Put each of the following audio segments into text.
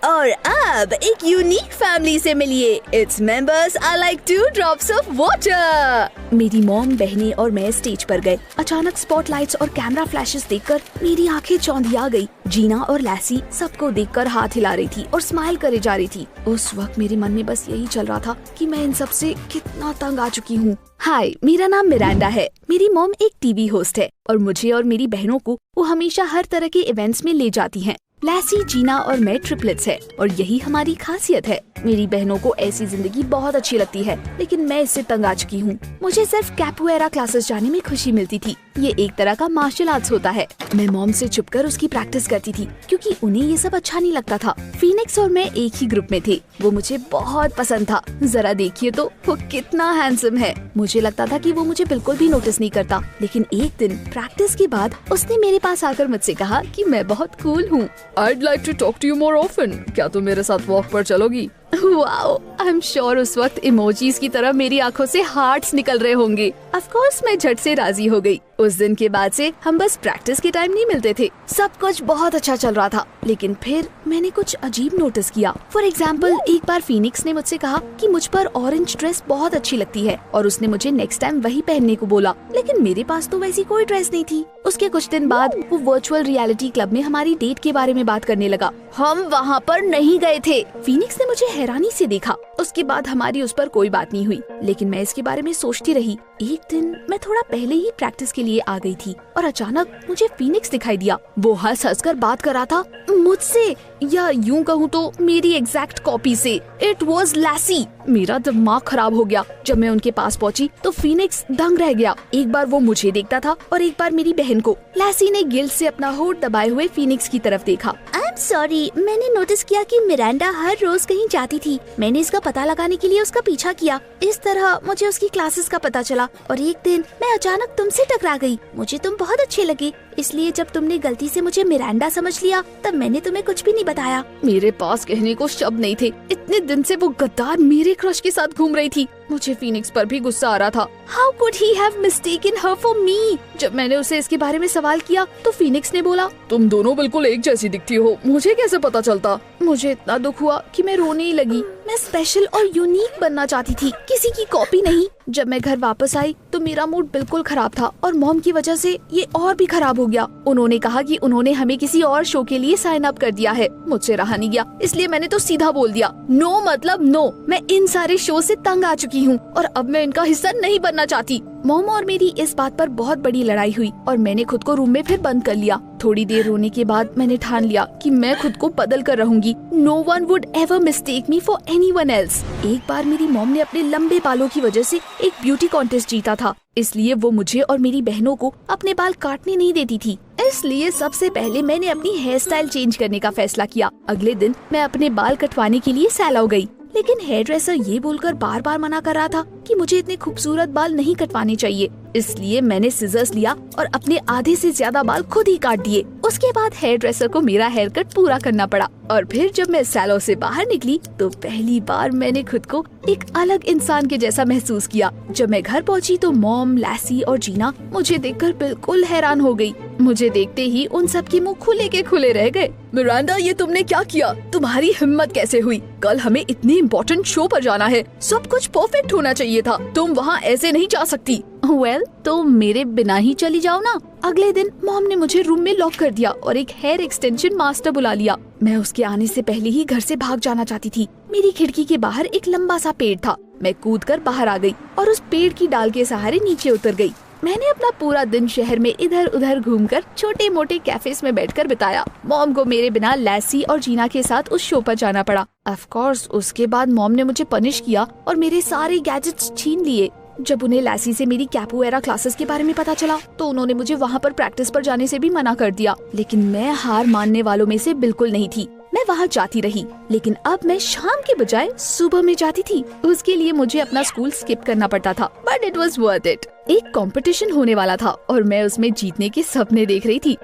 और अब एक यूनिक फैमिली से मिलिए। Its members are like 2 drops of water. मेरी मॉम, बहनें और मैं स्टेज पर गए। अचानक स्पॉटलाइट्स और कैमरा फ्लैशेस देखकर मेरी आंखें चौंधिया गई। जीना और लैसी सबको देखकर हाथ हिला रही थी और स्माइल करे जा रही थी। उस वक्त मेरे मन में बस यही चल रहा था कि मैं इन सब से कितना तंग आ चुकी हूँ। हाय, मेरा नाम मिरांडा है। मेरी मॉम एक टीवी होस्ट है और मुझे और मेरी बहनों को वो हमेशा हर तरह के इवेंट्स में ले जाती हैं। लैसी, जीना और मैं ट्रिपलेट्स है और यही हमारी खासियत है। मेरी बहनों को ऐसी जिंदगी बहुत अच्छी लगती है, लेकिन मैं इससे तंग आ चुकी हूँ। मुझे सिर्फ कैपोएरा क्लासेस जाने में खुशी मिलती थी। ये एक तरह का मार्शल आर्ट्स होता है। मैं मॉम से छुपकर उसकी प्रैक्टिस करती थी क्योंकि उन्हें ये सब अच्छा नहीं लगता था। फीनिक्स और मैं एक ही ग्रुप में थे। वो मुझे बहुत पसंद था। जरा देखिए तो वो कितना हैंडसम है। मुझे लगता था कि वो मुझे बिल्कुल भी नोटिस नहीं करता, लेकिन एक दिन प्रैक्टिस के बाद उसने मेरे पास आकर मुझसे कहा कि मैं बहुत कूल हूँ। I'd like to talk to you more often. क्या तुम मेरे साथ वॉक पर चलोगी? वाओ, आई एम श्योर उस वक्त इमोजीज की तरह मेरी आंखों से हार्ट्स निकल रहे होंगे। ऑफ कोर्स मैं झट से राजी हो गई। उस दिन के बाद से हम बस प्रैक्टिस के टाइम नहीं मिलते थे। सब कुछ बहुत अच्छा चल रहा था, लेकिन फिर मैंने कुछ अजीब नोटिस किया। फॉर एग्जाम्पल, एक बार फीनिक्स ने मुझसे कहा कि मुझ पर ऑरेंज ड्रेस बहुत अच्छी लगती है और उसने मुझे नेक्स्ट टाइम वही पहनने को बोला, लेकिन मेरे पास तो वैसी कोई ड्रेस नहीं थी। उसके कुछ दिन बाद वो वर्चुअल रियलिटी क्लब में हमारी डेट के बारे में बात करने लगा। हम वहाँ पर नहीं गए थे। फीनिक्स ने मुझे हैरानी से देखा। उसके बाद हमारी उस पर कोई बात नहीं हुई, लेकिन मैं इसके बारे में सोचती रही। एक दिन मैं थोड़ा पहले ही प्रैक्टिस के लिए आ गई थी और अचानक मुझे फीनिक्स दिखाई दिया। वो हंस हंस कर बात कर रहा था मुझसे, या यूं कहूँ तो मेरी एग्जैक्ट कॉपी से। इट वॉज लैसी। मेरा दिमाग खराब हो गया। जब मैं उनके पास पहुंची तो फीनिक्स दंग रह गया। एक बार वो मुझे देखता था और एक बार मेरी बहन को। लैसी ने गिल्ट से अपना होठ दबाए हुए फीनिक्स की तरफ देखा। आई एम सॉरी, मैंने नोटिस किया कि मिरांडा हर रोज कहीं जाती थी। मैंने इसका पता लगाने के लिए उसका पीछा किया। इस तरह मुझे उसकी क्लासेस का पता चला और एक दिन मैं अचानक तुमसे टकरा गई। मुझे तुम बहुत अच्छे लगे, इसलिए जब तुमने गलती से मुझे मिरांडा समझ लिया तब मैंने तुम्हें कुछ भी नहीं बताया। मेरे पास कहने को शब्द नहीं थे। इतने दिन से वो गद्दार मेरे क्रश के साथ घूम रही थी। मुझे फीनिक्स पर भी गुस्सा आ रहा था। How could he have mistaken her for me? जब मैंने उसे इसके बारे में सवाल किया तो फीनिक्स ने बोला, तुम दोनों बिल्कुल एक जैसी दिखती हो, मुझे कैसे पता चलता? मुझे इतना दुख हुआ कि मैं रोने ही लगी। मैं स्पेशल और यूनिक बनना चाहती थी, किसी की कॉपी नहीं। जब मैं घर वापस आई तो मेरा मूड बिल्कुल खराब था और मॉम की वजह से ये और भी खराब हो गया। उन्होंने कहा कि उन्होंने हमें किसी और शो के लिए साइन अप कर दिया है। मुझसे रहा नहीं गया, इसलिए मैंने तो सीधा बोल दिया, नो मतलब नो। मैं इन सारे शो से तंग आ चुकी हूँ और अब मैं इनका हिस्सा नहीं बनना चाहती। मॉम और मेरी इस बात पर बहुत बड़ी लड़ाई हुई और मैंने खुद को रूम में फिर बंद कर लिया। थोड़ी देर रोने के बाद मैंने ठान लिया कि मैं खुद को बदल कर रहूंगी। No one would ever mistake me for anyone else. एक बार मेरी मॉम ने अपने लंबे बालों की वजह से एक ब्यूटी कॉन्टेस्ट जीता था, इसलिए वो मुझे और मेरी बहनों को अपने बाल काटने नहीं देती थी। इसलिए सबसे पहले मैंने अपनी हेयर स्टाइल चेंज करने का फैसला किया। अगले दिन मैं अपने बाल कटवाने के लिए सैलॉन गई, लेकिन हेयर ड्रेसर ये बोलकर बार बार मना कर रहा था कि मुझे इतने खूबसूरत बाल नहीं कटवाने चाहिए। इसलिए मैंने सिजर्स लिया और अपने आधे से ज्यादा बाल खुद ही काट दिए। उसके बाद हेयर ड्रेसर को मेरा हेयर कट पूरा करना पड़ा और फिर जब मैं सैलून से बाहर निकली तो पहली बार मैंने खुद को एक अलग इंसान के जैसा महसूस किया। जब मैं घर पहुंची तो मॉम, लैसी और जीना मुझे देखकर बिल्कुल हैरान हो गई। मुझे देखते ही उन सब के मुंह खुले के खुले रह गए। मिरांडा, ये तुमने क्या किया? तुम्हारी हिम्मत कैसे हुई? कल हमें इतने इम्पोर्टेंट शो पर जाना है, सब कुछ परफेक्ट होना चाहिए था। तुम वहाँ ऐसे नहीं जा सकती। वेल, तो मेरे बिना ही चली जाओ ना। अगले दिन मॉम ने मुझे रूम में लॉक कर दिया और एक हेयर एक्सटेंशन मास्टर बुला लिया। मैं उसके आने से पहले ही घर से भाग जाना चाहती थी। मेरी खिड़की के बाहर एक लंबा सा पेड़ था। मैं कूदकर बाहर आ गई और उस पेड़ की डाल के सहारे नीचे उतर गई। मैंने अपना पूरा दिन शहर में इधर उधर घूमकर छोटे मोटे कैफेस में बैठकर बिताया। मॉम को मेरे बिना लैसी और जीना के साथ उस शो पर जाना पड़ा। ऑफ कोर्स उसके बाद मॉम ने मुझे पनिश किया और मेरे सारे गैजेट्स छीन लिए। जब उन्हें लैसी से मेरी कैपोएरा क्लासेस के बारे में पता चला तो उन्होंने मुझे वहाँ पर प्रैक्टिस पर जाने से भी मना कर दिया, लेकिन मैं हार मानने वालों में से बिल्कुल नहीं थी। मैं वहाँ जाती रही, लेकिन अब मैं शाम के बजाय सुबह में जाती थी। उसके लिए मुझे अपना स्कूल स्किप करना पड़ता था, but it was worth it. एक कंपटीशन होने वाला था और मैं उसमें जीतने के सपने देख रही थी।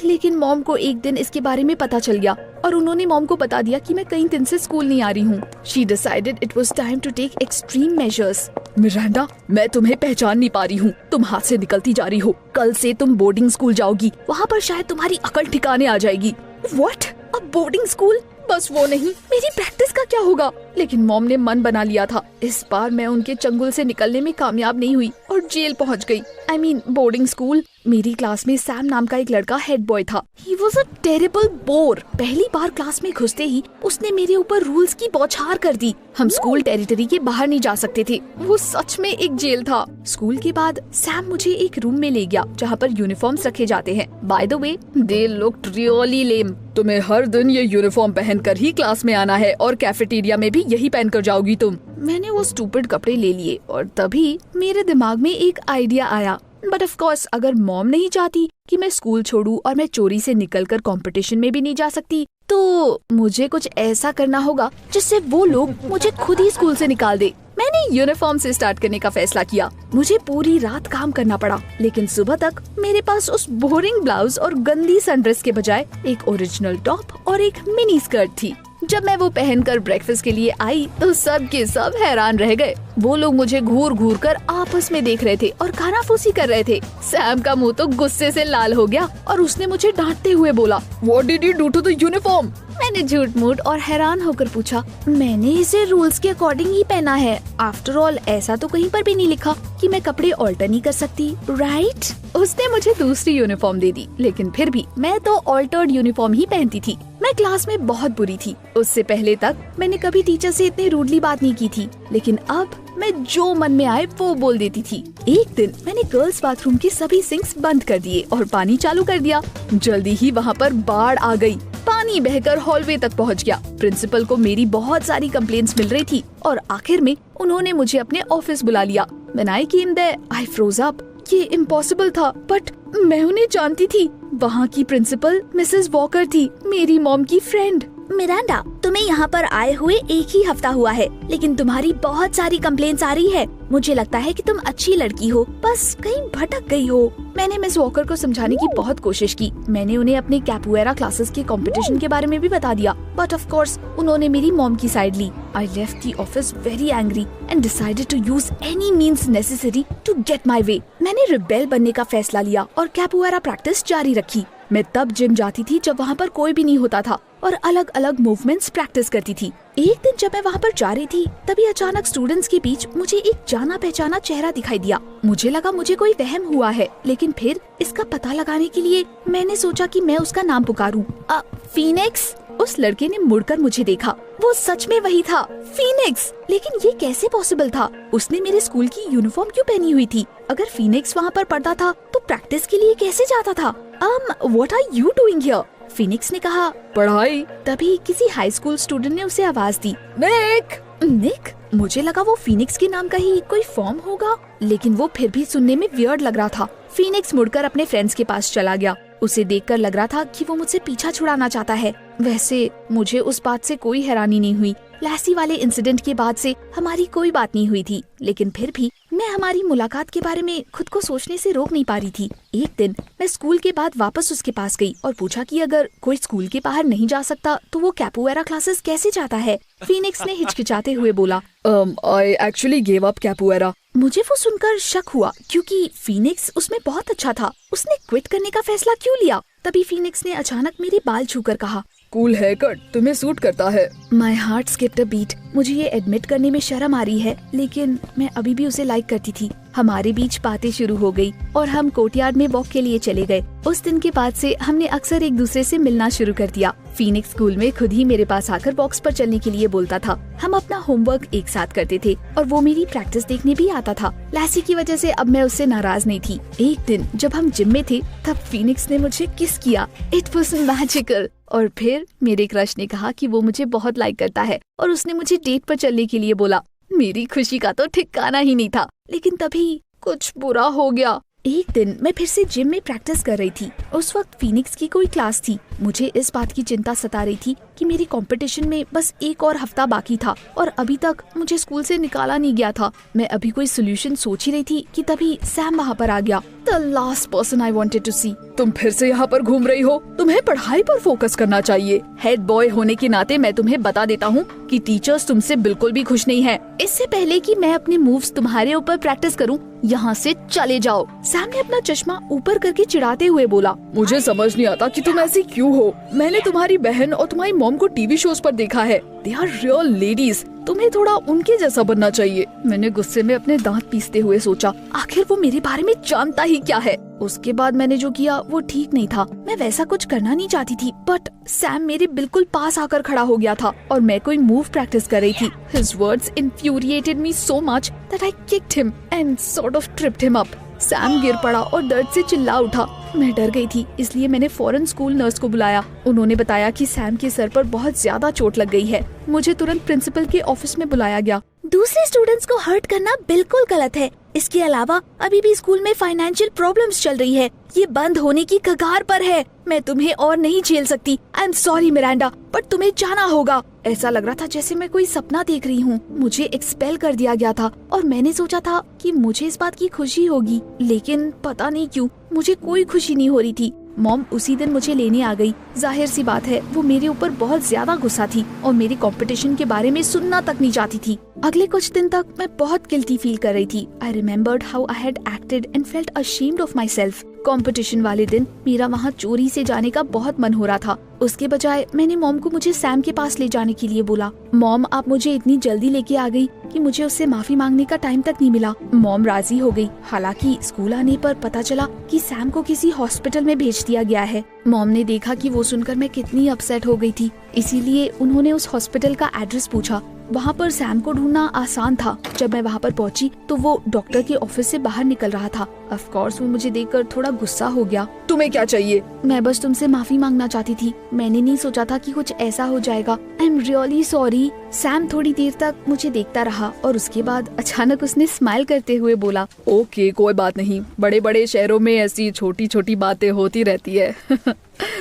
लेकिन मॉम को एक दिन इसके बारे में पता चल गया और उन्होंने मॉम को बता दिया कि मैं कई दिन से स्कूल नहीं आ रही हूँ। She decided it was time to take extreme measures. Miranda, मैं तुम्हें पहचान नहीं पा रही हूँ। तुम हाथ से निकलती जा रही हो। कल से तुम बोर्डिंग स्कूल जाओगी, वहाँ पर शायद तुम्हारी अकल ठिकाने आ जाएगी। व्हाट? A boarding school? बस वो नहीं, मेरी प्रैक्टिस का क्या होगा? लेकिन मॉम ने मन बना लिया था। इस बार मैं उनके चंगुल से निकलने में कामयाब नहीं हुई और जेल पहुंच गई। I mean, boarding school. मेरी क्लास में सैम नाम का एक लड़का हेड बॉय था। He was a terrible bore। पहली बार क्लास में घुसते ही उसने मेरे ऊपर रूल्स की बौछार कर दी। हम स्कूल टेरिटरी के बाहर नहीं जा सकते थे। वो सच में एक जेल था। स्कूल के बाद सैम मुझे एक रूम में ले गया जहाँ पर यूनिफॉर्म्स रखे जाते हैं। By the way, they looked really lame। तुम्हें हर दिन ये यूनिफॉर्म पहनकर ही क्लास में आना है और कैफेटेरिया में भी यही पहनकर जाओगी तुम। मैंने वो स्टूपिड कपड़े ले लिए और तभी मेरे दिमाग में एक आइडिया आया। बट ऑफ कोर्स अगर मॉम नहीं चाहती कि मैं स्कूल छोड़ूं और मैं चोरी से निकलकर कंपटीशन में भी नहीं जा सकती, तो मुझे कुछ ऐसा करना होगा जिससे वो लोग मुझे खुद ही स्कूल से निकाल दे। मैंने यूनिफॉर्म से स्टार्ट करने का फैसला किया। मुझे पूरी रात काम करना पड़ा, लेकिन सुबह तक मेरे पास उस बोरिंग ब्लाउज और गंदी सनड्रेस के बजाय एक ओरिजिनल टॉप और एक मिनी स्कर्ट थी। जब मैं वो पहनकर ब्रेकफास्ट के लिए आई तो सब के सब हैरान रह गए। वो लोग मुझे घूर घूर कर आपस में देख रहे थे और खानाफूसी कर रहे थे। सैम का मुंह तो गुस्से से लाल हो गया और उसने मुझे डांटते हुए बोला, What did you do to the uniform? मैंने झूठ मूठ और हैरान होकर पूछा, मैंने इसे रूल्स के अकॉर्डिंग ही पहना है। आफ्टर ऑल ऐसा तो कहीं पर भी नहीं लिखा कि मैं कपड़े ऑल्टर नहीं कर सकती, राइट? उसने मुझे दूसरी यूनिफॉर्म दे दी, लेकिन फिर भी मैं तो ऑल्टर्ड यूनिफॉर्म ही पहनती थी। मैं क्लास में बहुत बुरी थी। उससे पहले तक मैंने कभी टीचर से इतनी रूडली बात नहीं की थी, लेकिन अब मैं जो मन में आए वो बोल देती थी। एक दिन मैंने गर्ल्स बाथरूम के सभी सिंक्स बंद कर दिए और पानी चालू कर दिया। जल्दी ही वहाँ पर बाढ़ आ गई। पानी बहकर हॉलवे तक पहुँच गया। प्रिंसिपल को मेरी बहुत सारी कंप्लेंट्स मिल रही थी और आखिर में उन्होंने मुझे अपने ऑफिस बुला लिया। When I came there, I froze up। ये इम्पॉसिबल था, बट मैं उन्हें जानती थी। वहाँ की प्रिंसिपल मिसेस वॉकर थी, मेरी मॉम की फ्रेंड। मिरांडा, तुम्हें यहाँ पर आए हुए एक ही हफ्ता हुआ है, लेकिन तुम्हारी बहुत सारी कंप्लेंट्स आ रही है। मुझे लगता है कि तुम अच्छी लड़की हो, बस कहीं भटक गई हो। मैंने मिस वॉकर को समझाने की बहुत कोशिश की। मैंने उन्हें अपने कैपुएरा क्लासेस के कंपटीशन के बारे में भी बता दिया, बट ऑफ कोर्स उन्होंने मेरी मॉम की साइड ली। I left the office very angry and decided to use any means necessary to get my way। मैंने रिबेल बनने का फैसला लिया और कैपुएरा प्रैक्टिस जारी रखी। मैं तब जिम जाती थी जब वहाँ पर कोई भी नहीं होता था और अलग अलग मूवमेंट्स प्रैक्टिस करती थी। एक दिन जब मैं वहाँ पर जा रही थी, तभी अचानक स्टूडेंट्स के बीच मुझे एक जाना पहचाना चेहरा दिखाई दिया। मुझे लगा मुझे कोई वहम हुआ है, लेकिन फिर इसका पता लगाने के लिए मैंने सोचा कि मैं उसका नाम पुकारूं। फीनिक्स। उस लड़के ने मुड़कर मुझे देखा। वो सच में वही था, फीनिक्स। लेकिन ये कैसे पॉसिबल था? उसने मेरे स्कूल की यूनिफॉर्म क्यों पहनी हुई थी? अगर फीनिक्स वहाँ पर पढ़ता था तो प्रैक्टिस के लिए कैसे जाता था? What are you doing here? Phoenix ने कहा, पढ़ाई। तभी किसी हाई स्कूल स्टूडेंट ने उसे आवाज दी, निक। मुझे लगा वो फीनिक्स के नाम का ही कोई फॉर्म होगा, लेकिन वो फिर भी सुनने में वियर्ड लग रहा था। फीनिक्स मुड़कर अपने फ्रेंड्स के पास चला गया। उसे देखकर लग रहा था कि वो मुझसे पीछा छुड़ाना चाहता है। वैसे मुझे उस बात से कोई हैरानी नहीं हुई। लैसी वाले इंसिडेंट के बाद से हमारी कोई बात नहीं हुई थी, लेकिन फिर भी मैं हमारी मुलाकात के बारे में खुद को सोचने से रोक नहीं पा रही थी। एक दिन मैं स्कूल के बाद वापस उसके पास गई और पूछा कि अगर कोई स्कूल के बाहर नहीं जा सकता तो वो कैपुएरा क्लासेस कैसे जाता है? फीनिक्स ने हिचकिचाते हुए बोला, I actually gave up कैपुएरा। मुझे वो सुनकर शक हुआ, क्योंकि फीनिक्स उसमें बहुत अच्छा था। उसने क्विट करने का फैसला क्यों लिया? तभी फीनिक्स ने अचानक मेरे बाल छूकर कहा, कूल हेयर कट तुम्हें सूट करता है। My heart skipped a beat. मुझे ये एडमिट करने में शर्म आ रही है, लेकिन मैं अभी भी उसे लाइक करती थी। हमारे बीच बातें शुरू हो गई और हम कोर्टयार्ड में वॉक के लिए चले गए। उस दिन के बाद से हमने अक्सर एक दूसरे से मिलना शुरू कर दिया। फीनिक्स स्कूल में खुद ही मेरे पास आकर बॉक्स पर चलने के लिए बोलता था। हम अपना होमवर्क एक साथ करते थे और वो मेरी प्रैक्टिस देखने भी आता था। लैसी की वजह से अब मैं उससे नाराज नहीं थी। एक दिन जब हम जिम में थे तब फीनिक्स ने मुझे किस किया। It was magical. और फिर मेरे क्रश ने कहा कि वो मुझे बहुत लाइक करता है और उसने मुझे डेट पर चलने के लिए बोला। मेरी खुशी का तो ठिकाना ही नहीं था, लेकिन तभी कुछ बुरा हो गया। एक दिन मैं फिर से जिम में प्रैक्टिस कर रही थी। उस वक्त फीनिक्स की कोई क्लास थी। मुझे इस बात की चिंता सता रही थी कि मेरी कंपटीशन में बस एक और हफ्ता बाकी था और अभी तक मुझे स्कूल से निकाला नहीं गया था। मैं अभी कोई सोल्यूशन सोच ही रही थी कि तभी सैम वहाँ पर आ गया। The last person I wanted to see. तुम फिर से यहाँ पर घूम रही हो? तुम्हें पढ़ाई पर फोकस करना चाहिए। हेड बॉय होने के नाते मैं तुम्हें बता देता हूँ कि टीचर्स तुमसे बिल्कुल भी खुश नहीं है। इससे पहले कि मैं अपने मूव्स तुम्हारे ऊपर प्रैक्टिस करूँ, यहाँ से चले जाओ। सैम ने अपना चश्मा ऊपर करके चिढ़ाते हुए बोला, मुझे समझ नहीं आता कि तुम ऐसी क्यों हो। मैंने तुम्हारी बहन और तुम्हारी मॉम को टीवी शोज पर देखा है। They are real ladies. तुम्हें थोड़ा उनके जैसा बनना चाहिए। मैंने गुस्से में अपने दांत पीसते हुए सोचा, आखिर वो मेरे बारे में जानता ही क्या है। उसके बाद मैंने जो किया वो ठीक नहीं था। मैं वैसा कुछ करना नहीं चाहती थी, बट सैम मेरे बिल्कुल पास आकर खड़ा हो गया था और मैं कोई मूव प्रैक्टिस कर रही थी। His words infuriated me so much that I kicked him and sort of tripped him up. Sam गिर पड़ा और दर्द से चिल्ला उठा। मैं डर गई थी, इसलिए मैंने फौरन स्कूल नर्स को बुलाया। उन्होंने बताया कि सैम के सर पर बहुत ज्यादा चोट लग गई है। मुझे तुरंत प्रिंसिपल के ऑफिस में बुलाया गया। दूसरे स्टूडेंट्स को हर्ट करना बिल्कुल गलत है। इसके अलावा अभी भी स्कूल में फाइनेंशियल प्रॉब्लम्स चल रही है। ये बंद होने की कगार पर है। मैं तुम्हें और नहीं झेल सकती। I am sorry Miranda, but तुम्हें जाना होगा। ऐसा लग रहा था जैसे मैं कोई सपना देख रही हूँ। मुझे एक्सपेल कर दिया गया था और मैंने सोचा था कि मुझे इस बात की खुशी होगी, लेकिन पता नहीं क्यों मुझे कोई खुशी नहीं हो रही थी। मॉम उसी दिन मुझे लेने आ गई। जाहिर सी बात है वो मेरे ऊपर बहुत ज्यादा गुस्सा थी और मेरी कंपटीशन के बारे में सुनना तक नहीं चाहती थी। अगले कुछ दिन तक मैं बहुत गिल्टी फील कर रही थी। I remembered how I had acted and felt ashamed of myself. Competition वाले दिन मेरा वहाँ चोरी से जाने का बहुत मन हो रहा था। उसके बजाय मैंने मॉम को मुझे सैम के पास ले जाने के लिए बोला। मॉम आप मुझे इतनी जल्दी लेके आ गई कि मुझे उससे माफी मांगने का टाइम तक नहीं मिला। मॉम राजी हो गई। हालांकि स्कूल आने पर पता चला कि सैम को किसी हॉस्पिटल में भेज दिया गया है। मॉम ने देखा कि वो सुनकर मैं कितनी अपसेट हो गई थी, इसीलिए उन्होंने उस हॉस्पिटल का एड्रेस पूछा। वहाँ पर सैम को ढूंढना आसान था। जब मैं वहाँ पर पहुँची तो वो डॉक्टर के ऑफिस से बाहर निकल रहा था। ऑफ कोर्स वो मुझे देखकर थोड़ा गुस्सा हो गया। तुम्हें क्या चाहिए? मैं बस तुमसे माफी मांगना चाहती थी। मैंने नहीं सोचा था कि कुछ ऐसा हो जाएगा। I am really sorry. Sam थोड़ी देर तक मुझे देखता रहा और उसके बाद अचानक उसने स्माइल करते हुए बोला, ओके कोई बात नहीं, बड़े बड़े शहरों में ऐसी छोटी छोटी बातें होती रहती है।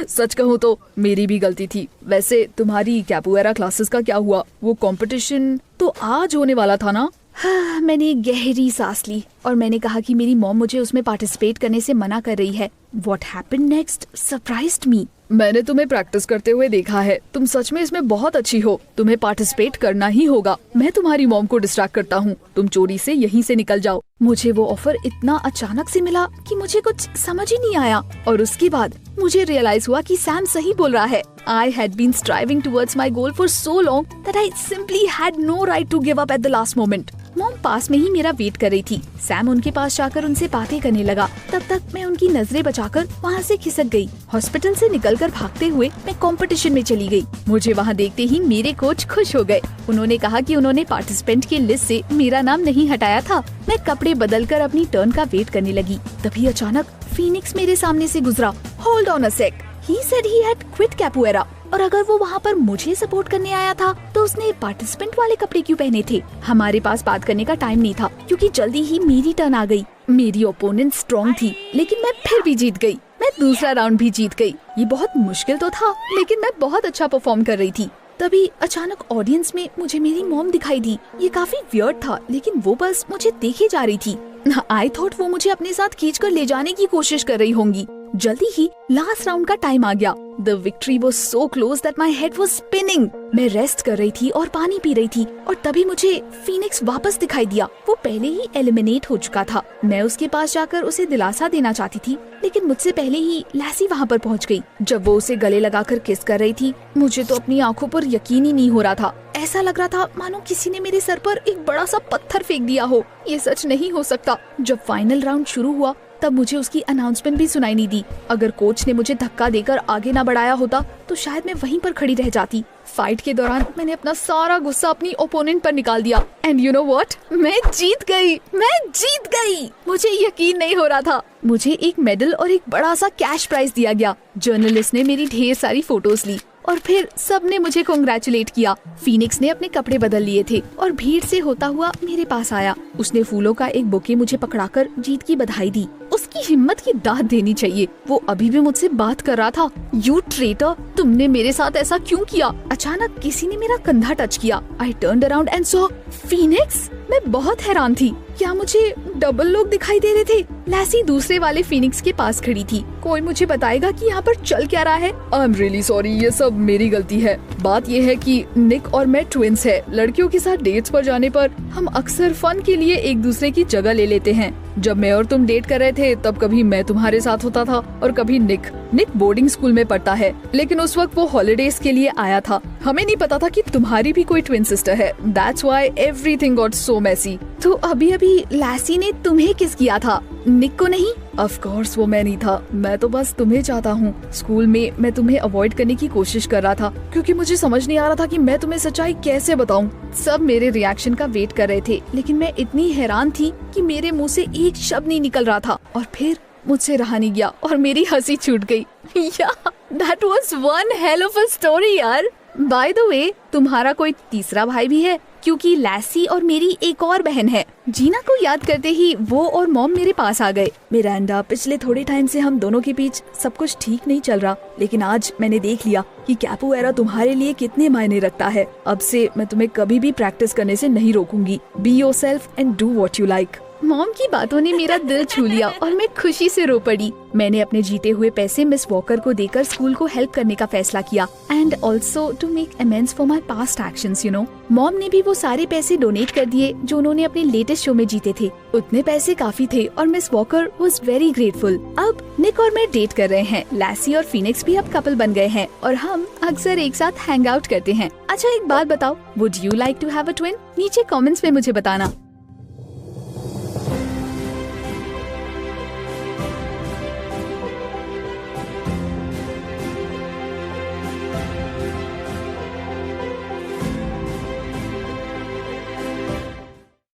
सच कहूँ तो मेरी भी गलती थी। वैसे तुम्हारी कैपोएरा क्लासेस का क्या हुआ? वो कंपटीशन तो आज होने वाला था ना? हाँ, मैंने गहरी सांस ली और मैंने कहा कि मेरी मॉम मुझे उसमें पार्टिसिपेट करने से मना कर रही है। What happened next surprised me. मैंने तुम्हें प्रैक्टिस करते हुए देखा है। तुम सच में इसमें बहुत अच्छी हो। तुम्हें पार्टिसिपेट करना ही होगा। मैं तुम्हारी मॉम को डिस्ट्रैक्ट करता हूँ। तुम चोरी से यहीं से निकल जाओ। मुझे वो ऑफर इतना अचानक से मिला कि मुझे कुछ समझ ही नहीं आया और उसके बाद मुझे रियलाइज हुआ कि सैम सही बोल रहा है। I had been striving towards my goal for so long that I simply had no right to give up at the last moment. Mom पास में ही मेरा वेट कर रही थी। सैम उनके पास जाकर उनसे बातें करने लगा। तब तक मैं उनकी नजरें बचाकर वहाँ से खिसक गई। हॉस्पिटल से निकलकर भागते हुए मैं कंपटीशन में चली गई। मुझे वहाँ देखते ही मेरे कोच खुश हो गए। उन्होंने कहा कि उन्होंने पार्टिसिपेंट की लिस्ट से मेरा नाम नहीं हटाया था। मैं कपड़े बदलकर अपनी टर्न का वेट करने लगी। तभी अचानक फीनिक्स मेरे सामने से गुजरा। Hold on a sec, he said he had quit capoeira. और अगर वो वहाँ पर मुझे सपोर्ट करने आया था तो उसने पार्टिसिपेंट वाले कपड़े क्यों पहने थे? हमारे पास बात करने का टाइम नहीं था क्योंकि जल्दी ही मेरी टर्न आ गई। मेरी ओपोनेंट स्ट्रॉन्ग थी लेकिन मैं फिर भी जीत गई। मैं दूसरा राउंड भी जीत गई। ये बहुत मुश्किल तो था लेकिन मैं बहुत अच्छा परफॉर्म कर रही थी। तभी अचानक ऑडियंस में मुझे मेरी मॉम दिखाई दी। ये काफी वियर्ड था लेकिन वो बस मुझे देखे जा रही थी। आई थॉट वो मुझे अपने साथ खींचकर ले जाने की कोशिश कर रही होंगी। जल्दी ही लास्ट राउंड का टाइम आ गया। The victory was so close that my head was spinning. मैं रेस्ट कर रही थी और पानी पी रही थी और तभी मुझे फीनिक्स वापस दिखाई दिया। वो पहले ही एलिमिनेट हो चुका था। मैं उसके पास जाकर उसे दिलासा देना चाहती थी लेकिन मुझसे पहले ही लैसी वहाँ पर पहुँच गई। जब वो उसे गले लगाकर किस कर रही थी मुझे तो अपनी आंखों पर यकीन ही नहीं हो रहा था। ऐसा लग रहा था मानो किसी ने मेरे सर पर एक बड़ा सा पत्थर फेंक दिया हो। ये सच नहीं हो सकता। जब फाइनल राउंड शुरू हुआ तब मुझे उसकी अनाउंसमेंट भी सुनाई नहीं दी। अगर कोच ने मुझे धक्का देकर आगे ना बढ़ाया होता तो शायद मैं वहीं पर खड़ी रह जाती। फाइट के दौरान मैंने अपना सारा गुस्सा अपनी ओपोनेंट पर निकाल दिया एंड यू नो व्हाट, मैं जीत गई। मुझे यकीन नहीं हो रहा था। मुझे एक मेडल और एक बड़ा सा कैश प्राइज दिया गया। जर्नलिस्ट ने मेरी ढेर सारी फोटोज ली और फिर सबने मुझे कांग्रेचुलेट किया। फीनिक्स ने अपने कपड़े बदल लिए थे और भीड़ से होता हुआ मेरे पास आया। उसने फूलों का एक बुके मुझे पकड़ाकर जीत की बधाई दी। उसकी हिम्मत की दाद देनी चाहिए। वो अभी भी मुझसे बात कर रहा था। यू ट्रेटर, तुमने मेरे साथ ऐसा क्यों किया? अचानक किसी ने मेरा कंधा टच किया। I turned around and saw Phoenix. मैं बहुत हैरान थी। क्या मुझे डबल लोग दिखाई दे रहे थे? लैसी दूसरे वाले फीनिक्स के पास खड़ी थी। कोई मुझे बताएगा कि यहाँ पर चल क्या रहा है? आई एम रियली सॉरी, ये सब मेरी गलती है। बात ये है कि निक और मैं ट्विंस है। लड़कियों के साथ डेट्स पर जाने पर हम अक्सर फन के लिए एक दूसरे की जगह ले लेते हैं। जब मैं और तुम डेट कर रहे थे तब कभी मैं तुम्हारे साथ होता था और कभी निक बोर्डिंग स्कूल में पढ़ता है, लेकिन उस वक्त वो हॉलिडेज के लिए आया था। हमें नहीं पता था कि तुम्हारी भी कोई ट्विन सिस्टर है। That's why everything got so messy. तो अभी लैसी ने तुम्हें किस किया था, निक को नहीं? ऑफ कोर्स वो मैं नहीं था, मैं तो बस तुम्हें चाहता हूँ। स्कूल में मैं तुम्हें अवॉइड करने की कोशिश कर रहा था क्योंकि मुझे समझ नहीं आ रहा था कि मैं तुम्हें सच्चाई कैसे बताऊँ। सब मेरे रिएक्शन का वेट कर रहे थे, लेकिन मैं इतनी हैरान थी कि मेरे मुंह से एक शब्द नहीं निकल रहा था और फिर मुझसे रहा नहीं गया और मेरी हंसी छूट गई। That was one hell of a story यार। बाय द वे, तुम्हारा कोई तीसरा भाई भी है? क्योंकि लैसी और मेरी एक और बहन है। जीना को याद करते ही वो और मॉम मेरे पास आ गए। मिरांडा, पिछले थोड़े टाइम से हम दोनों के बीच सब कुछ ठीक नहीं चल रहा, लेकिन आज मैंने देख लिया कि कैपोएरा तुम्हारे लिए कितने मायने रखता है। अब से मैं तुम्हें कभी भी प्रैक्टिस करने से नहीं रोकूंगी। Be yourself and do what you like. Mom की बातों ने मेरा दिल छू लिया और मैं खुशी से रो पड़ी। मैंने अपने जीते हुए पैसे मिस वॉकर को देकर स्कूल को हेल्प करने का फैसला किया and also to make amends for my past actions, you know. Mom ने भी वो सारे पैसे डोनेट कर दिए जो उन्होंने अपने लेटेस्ट शो में जीते थे। उतने पैसे काफी थे और miss walker was very grateful. अब निक और मैं डेट कर रहे हैं। लैसी और फीनिक्स भी अब कपल बन गए हैं और हम अक्सर एक साथ हैंग आउट करते हैं। अच्छा एक बात बताओ, would you like to have a twin? नीचे कमेंट्स में मुझे बताना।